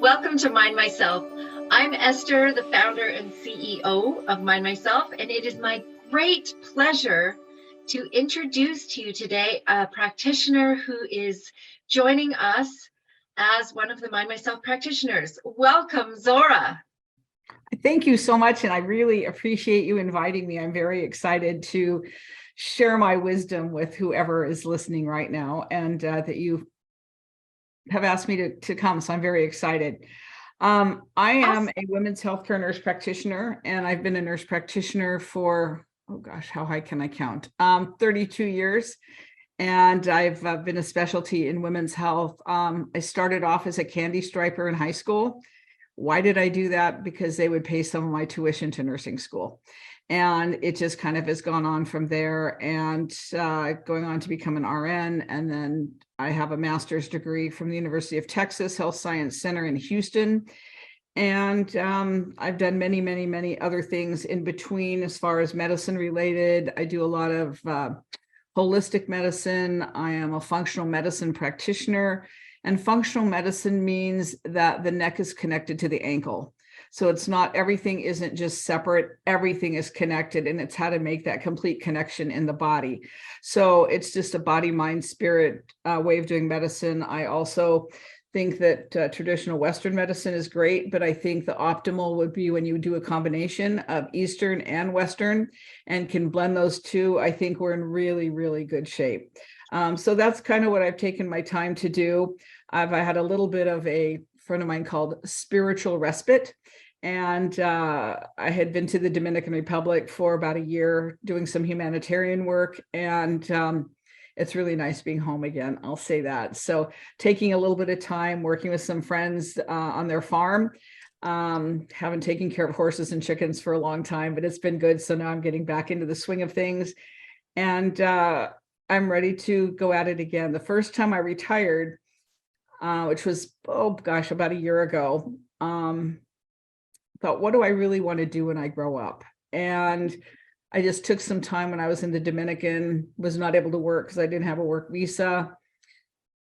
Welcome to Mind Myself. I'm Esther, the founder and CEO of Mind Myself, and it is my great pleasure to introduce to you today a practitioner who is joining us as one of the Mind Myself practitioners. Welcome, Zora. Thank you so much, and I really appreciate you inviting me. I'm very excited to share my wisdom with whoever is listening right now, and that you have asked me to come, so I'm very excited. I am a women's healthcare nurse practitioner, and I've been a nurse practitioner for, oh gosh, how high can I count? 32 years, and I've been a specialty in women's health. I started off as a candy striper in high school. Why did I do that? Because they would pay some of my tuition to nursing school. And it just kind of has gone on from there, and going on to become an RN. And then I have a master's degree from the University of Texas Health Science Center in Houston. And I've done many, many, many other things in between as far as medicine related. I do a lot of holistic medicine. I am a functional medicine practitioner. And functional medicine means that the neck is connected to the ankle. So it's not, everything isn't just separate, everything is connected, and it's how to make that complete connection in the body. So it's just a body, mind, spirit way of doing medicine. I also think that traditional Western medicine is great, but I think the optimal would be when you do a combination of Eastern and Western and can blend those two. I think we're in really, really good shape. So that's kind of what I've taken my time to do. I had a little bit of a friend of mine called spiritual respite. And I had been to the Dominican Republic for about a year doing some humanitarian work. And it's really nice being home again. I'll say that. So taking a little bit of time working with some friends on their farm. Haven't taken care of horses and chickens for a long time, but it's been good. So now I'm getting back into the swing of things. And I'm ready to go at it again. The first time I retired, which was, oh gosh, about a year ago, thought, what do I really want to do when I grow up? And I just took some time when I was in the Dominican, was not able to work because I didn't have a work visa.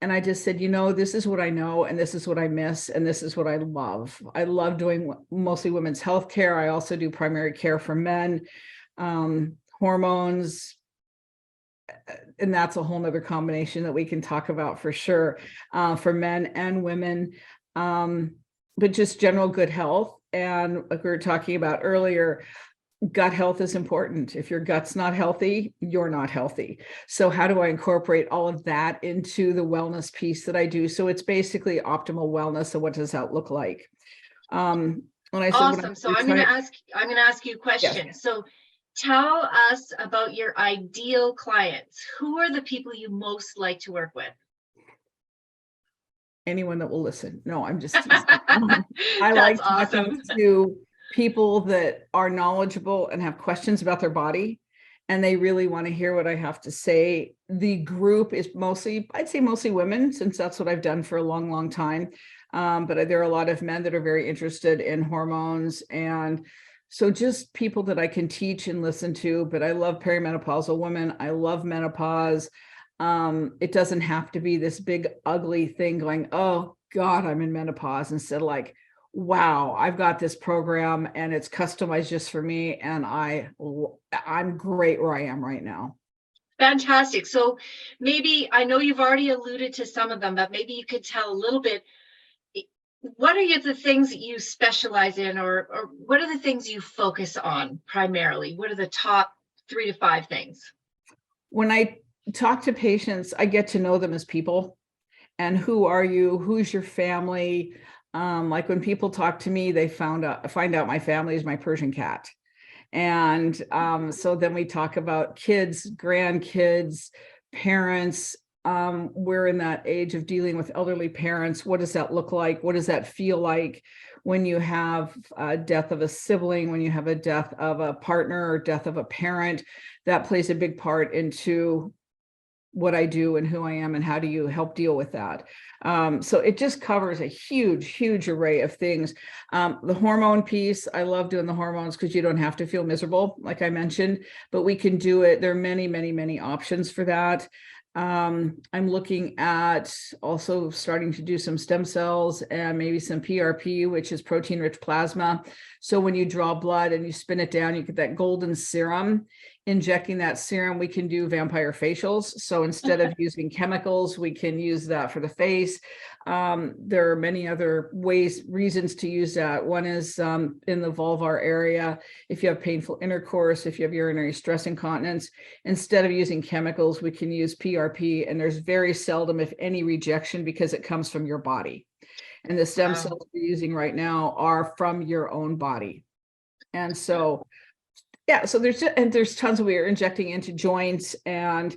And I just said, this is what I know, and this is what I miss, and this is what I love. I love doing mostly women's health care. I also do primary care for men, hormones, and that's a whole nother combination that we can talk about for sure, for men and women, but just general good health. And like we were talking about earlier, gut health is important. If your gut's not healthy, you're not healthy. So how do I incorporate all of that into the wellness piece that I do? So it's basically optimal wellness. So what does that look like? When I said, awesome. So I'm going to ask you a question. Yes. So tell us about your ideal clients. Who are the people you most like to work with? Anyone that will listen. No, I'm just teasing. I like talking to people that are knowledgeable and have questions about their body, and they really want to hear what I have to say. The group is mostly, I'd say mostly women, since that's what I've done for a long, long time. But there are a lot of men that are very interested in hormones, and so just people that I can teach and listen to. But I love perimenopausal women. I love menopause. It doesn't have to be this big ugly thing going, oh God, I'm in menopause, instead of like, wow, I've got this program and it's customized just for me, and I'm great where I am right now. Fantastic. So maybe, I know you've already alluded to some of them, but maybe you could tell a little bit, what are the things that you specialize in, or what are the things you focus on primarily? What are the top 3 to 5 things? When I talk to patients, I get to know them as people. And who are you? Who's your family? Like when people talk to me, they find out my family is my Persian cat. And so then we talk about kids, grandkids, parents. We're in that age of dealing with elderly parents. What does that look like? What does that feel like when you have a death of a sibling, when you have a death of a partner or death of a parent? That plays a big part into what I do and who I am, and how do you help deal with that? So it just covers a huge, huge array of things. The hormone piece, I love doing the hormones because you don't have to feel miserable, like I mentioned, but we can do it. There are many, many, many options for that. I'm looking at also starting to do some stem cells and maybe some PRP, which is protein rich plasma. So when you draw blood and you spin it down, you get that golden serum. Injecting that serum, we can do vampire facials. So instead of using chemicals, we can use that for the face. There are many other reasons to use that. One is in the vulvar area. If you have painful intercourse, if you have urinary stress incontinence, instead of using chemicals, we can use PRP, and there's very seldom, if any, rejection because it comes from your body. And the stem cells we're using right now are from your own body. And so, yeah, so there's tons of, we're injecting into joints and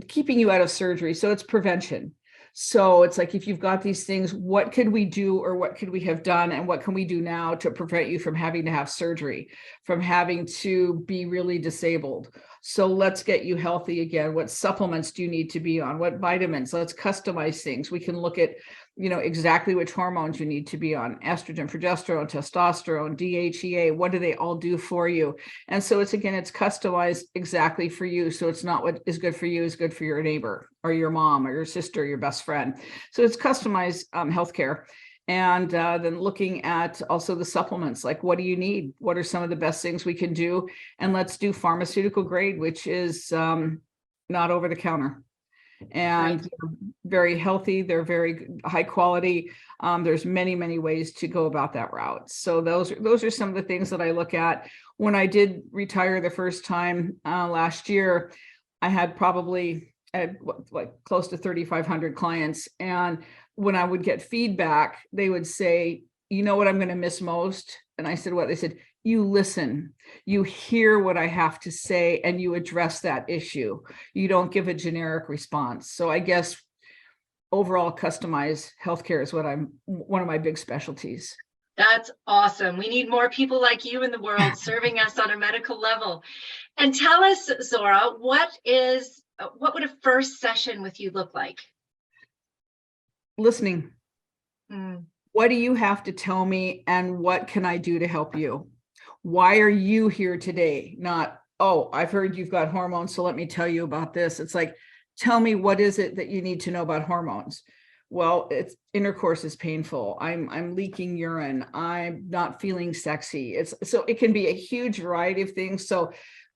keeping you out of surgery. So it's prevention. So it's like, if you've got these things, what could we do, or what could we have done, and what can we do now to prevent you from having to have surgery, from having to be really disabled? So let's get you healthy again. What supplements do you need to be on? What vitamins? Let's customize things. We can look at, exactly which hormones you need to be on: estrogen, progesterone, testosterone, DHEA. What do they all do for you? And so it's customized exactly for you. So it's not what is good for you is good for your neighbor or your mom or your sister, or your best friend. So it's customized healthcare. And then looking at also the supplements, like, what do you need? What are some of the best things we can do? And let's do pharmaceutical grade, which is not over the counter. And they're very healthy. They're very high quality. There's many, many ways to go about that route. So those are some of the things that I look at. When I did retire the first time last year, I had probably close to 3,500 clients. And when I would get feedback, they would say, "You know what I'm going to miss most?" And I said, "What?" They said, "You listen, you hear what I have to say, and you address that issue. You don't give a generic response." So I guess overall customized healthcare is one of my big specialties. That's awesome. We need more people like you in the world serving us on a medical level. And tell us, Zora, what would a first session with you look like? Listening. What do you have to tell me, and what can I do to help you? Why are you here today? Not, "Oh, I've heard you've got hormones, so let me tell you about this." It's like, tell me, what is it that you need to know about hormones? Well, it's intercourse is painful. I'm leaking urine. I'm not feeling sexy. So it can be a huge variety of things. So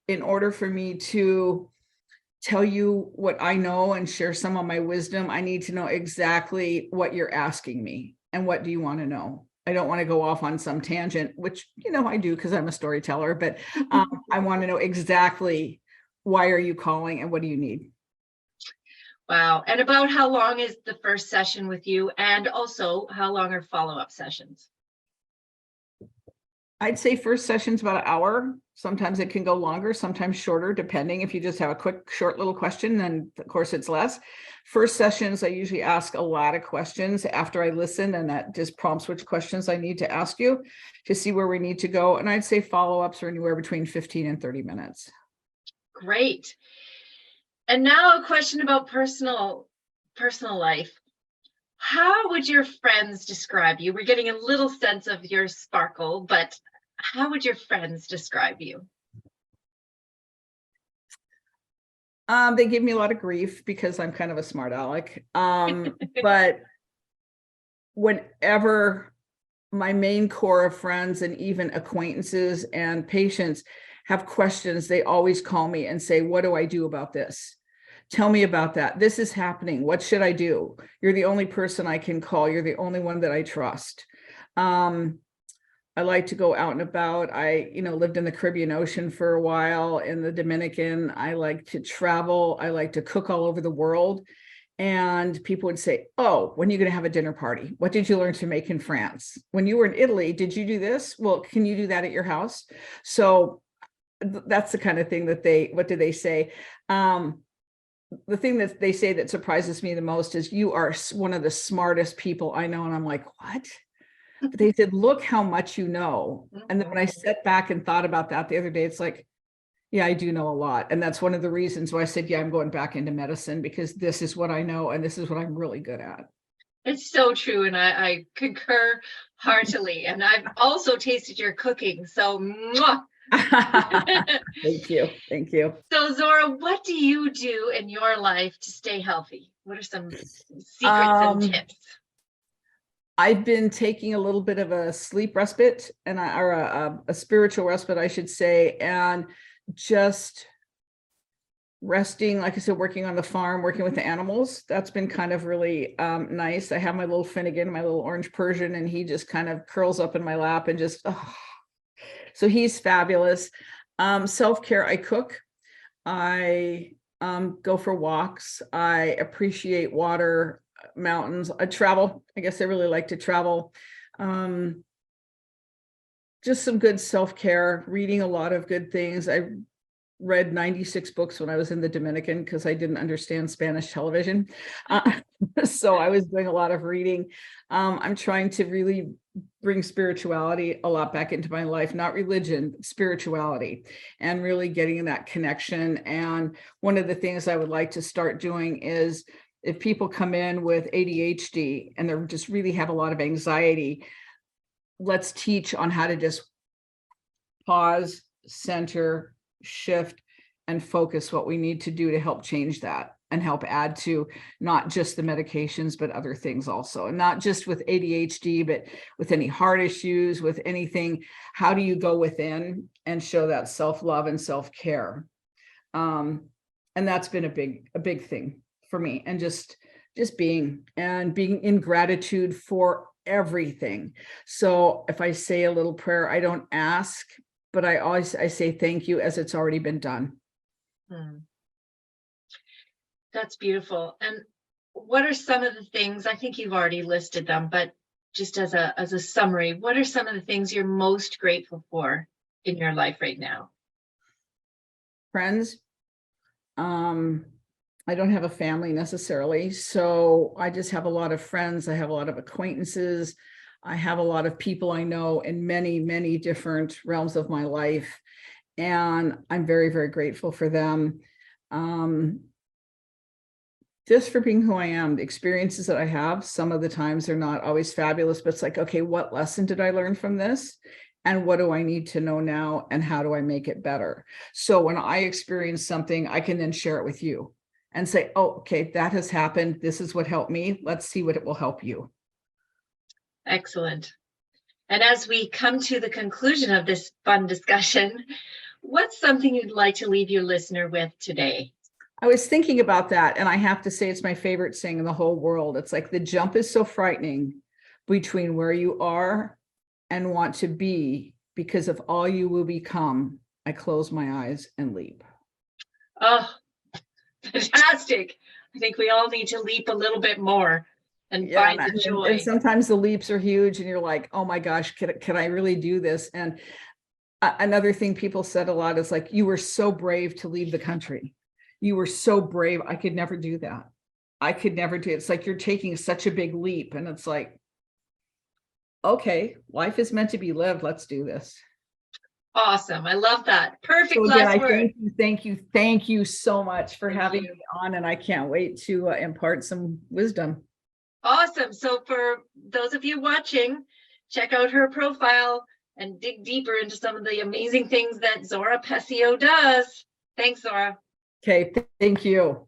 in order for me to tell you what I know and share some of my wisdom, I need to know exactly what you're asking me and what do you want to know. I don't want to go off on some tangent, which, I do because I'm a storyteller, but I want to know exactly, why are you calling and what do you need? Wow. And about how long is the first session with you? And also, how long are follow-up sessions? I'd say first session's about an hour. Sometimes it can go longer, sometimes shorter, depending. If you just have a quick, short little question, then of course it's less. First sessions, I usually ask a lot of questions after I listen, and that just prompts which questions I need to ask you to see where we need to go. And I'd say follow-ups are anywhere between 15 and 30 minutes. Great. And now a question about personal life. How would your friends describe you? We're getting a little sense of your sparkle, but how would your friends describe you? They give me a lot of grief because I'm kind of a smart aleck. But whenever my main core of friends and even acquaintances and patients have questions, they always call me and say, "What do I do about this? Tell me about that. This is happening. What should I do? You're the only person I can call. You're the only one that I trust." I like to go out and about. I, lived in the Caribbean Ocean for a while, in the Dominican. I like to travel. I like to cook all over the world. And people would say, "Oh, when are you going to have a dinner party? What did you learn to make in France? When you were in Italy, did you do this? Well, can you do that at your house?" So that's the kind of thing that what do they say? The thing that they say that surprises me the most is, "You are one of the smartest people I know." And I'm like, "What?" But they said, "Look how much you know." And then when I sat back and thought about that the other day, it's like, yeah, I do know a lot. And that's one of the reasons why I said, yeah, I'm going back into medicine, because this is what I know and this is what I'm really good at. It's so true. And I concur heartily. And I've also tasted your cooking. So mwah, Thank you. Thank you. So Zora, what do you do in your life to stay healthy? What are some secrets and tips? I've been taking a little bit of a sleep respite or a spiritual respite, I should say, and just resting, like I said, working on the farm, working with the animals. That's been kind of really nice. I have my little Finnegan, my little orange Persian, and he just kind of curls up in my lap and just, so he's fabulous. Self-care, I cook. I go for walks. I appreciate water, mountains. I travel. I guess I really like to travel. Just some good self-care, reading a lot of good things. I read 96 books when I was in the Dominican because I didn't understand Spanish television. So I was doing a lot of reading. I'm trying to really bring spirituality a lot back into my life, not religion, spirituality, and really getting that connection. And one of the things I would like to start doing is if people come in with ADHD and they just really have a lot of anxiety, let's teach on how to just pause, center, shift, and focus what we need to do to help change that and help add to not just the medications, but other things also. And not just with ADHD, but with any heart issues, with anything. How do you go within and show that self-love and self-care? And that's been a big thing for me. And just being in gratitude for everything. So if I say a little prayer, I don't ask, but I say thank you as it's already been done. That's beautiful. And what are some of the things, I think you've already listed them, but just as a summary, what are some of the things you're most grateful for in your life right now? Friends. I don't have a family necessarily, so I just have a lot of friends. I have a lot of acquaintances. I have a lot of people I know in many, many different realms of my life, and I'm very, very grateful for them. Just for being who I am, the experiences that I have, some of the times they're not always fabulous, but it's like, okay, what lesson did I learn from this? And what do I need to know now? And how do I make it better? So when I experience something, I can then share it with you and say, oh, okay, that has happened. This is what helped me. Let's see what it will help you. Excellent. And as we come to the conclusion of this fun discussion, what's something you'd like to leave your listener with today? I was thinking about that, and I have to say it's my favorite saying in the whole world. It's like the jump is so frightening between where you are and want to be, because of all you will become. I close my eyes and leap. Oh, fantastic. I think we all need to leap a little bit more and find the joy. And sometimes the leaps are huge and you're like, oh my gosh, can I really do this? And another thing people said a lot is like, you were so brave to leave the country. You were so brave. I could never do that. I could never do it. It's like you're taking such a big leap, and it's like, okay, life is meant to be lived. Let's do this. Awesome. I love that. Perfect. So again, last word. Thank you so much for having me on, and I can't wait to impart some wisdom. Awesome. So for those of you watching, check out her profile and dig deeper into some of the amazing things that Zora Pesio does. Thanks, Zora. Okay, thank you.